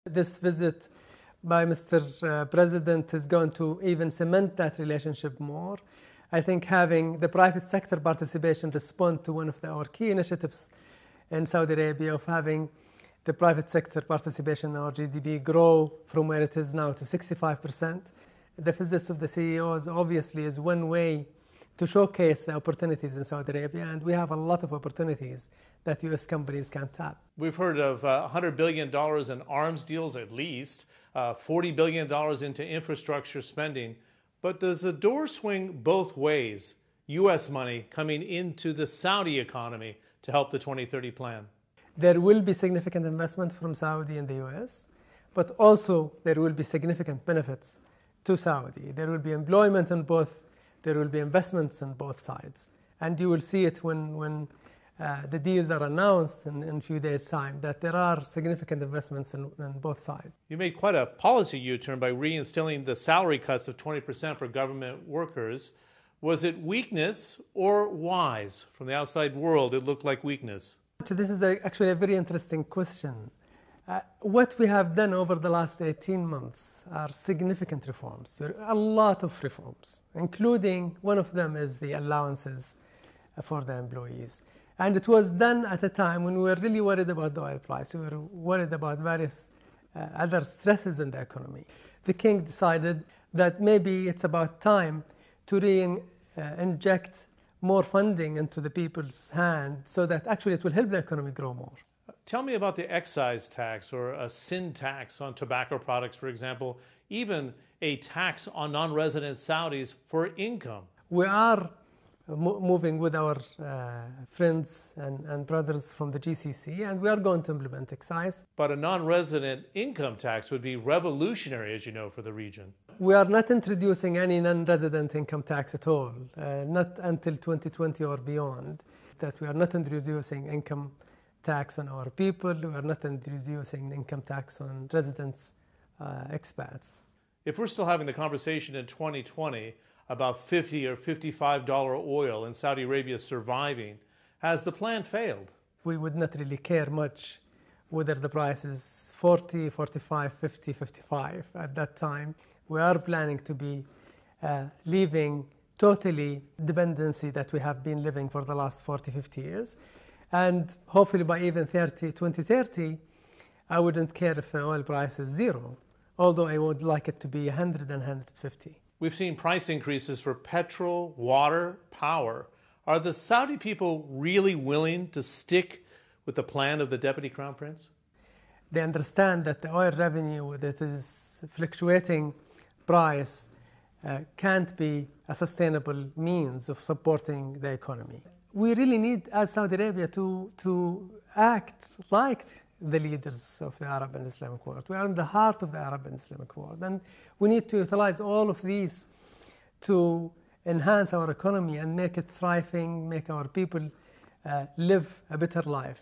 This visit by Mr. President is going to even cement that relationship more. I think having the private sector participation respond to one of our key initiatives in Saudi Arabia of having the private sector participation in our GDP grow from where it is now to 65%. The visits of the CEOs obviously is one way to showcase the opportunities in Saudi Arabia, and we have a lot of opportunities that U.S. companies can tap. We've heard of $100 billion in arms deals at least, $40 billion into infrastructure spending. But does the door swing both ways, U.S. money coming into the Saudi economy to help the 2030 plan? There will be significant investment from Saudi in the U.S., but also there will be significant benefits to Saudi. There will be employment in both. There will be investments on both sides. And you will see it when the deals are announced in a few days' time, that there are significant investments in both sides. You made quite a policy U-turn by reinstilling the salary cuts of 20% for government workers. Was it weakness or wise? From the outside world, it looked like weakness. This is actually a very interesting question. What we have done over the last 18 months are significant reforms, a lot of reforms, including one of them is the allowances for the employees. And it was done at a time when we were really worried about the oil price. We were worried about various other stresses in the economy. The king decided that maybe it's about time to inject more funding into the people's hand so that actually it will help the economy grow more. Tell me about the excise tax or a sin tax on tobacco products, for example, even a tax on non-resident Saudis for income. We are moving with our friends and brothers from the GCC, and we are going to implement excise. But a non-resident income tax would be revolutionary, as you know, for the region. We are not introducing any non-resident income tax at all, not until 2020 or beyond, that we are not introducing income tax on our people, we are not introducing income tax on residents, expats. If we're still having the conversation in 2020 about $50 or $55 oil and Saudi Arabia surviving, has the plan failed? We would not really care much whether the price is 40, 45, 50, 55 at that time. We are planning to be leaving totally dependency that we have been living for the last 40, 50 years. And hopefully by even 2030, I wouldn't care if the oil price is zero, although I would like it to be 100 and 150. We've seen price increases for petrol, water, power. Are the Saudi people really willing to stick with the plan of the Deputy Crown Prince? They understand that the oil revenue that is fluctuating price can't be a sustainable means of supporting the economy. We really need, as Saudi Arabia, to act like the leaders of the Arab and Islamic world. We are in the heart of the Arab and Islamic world, and we need to utilize all of these to enhance our economy and make it thriving, make our people live a better life.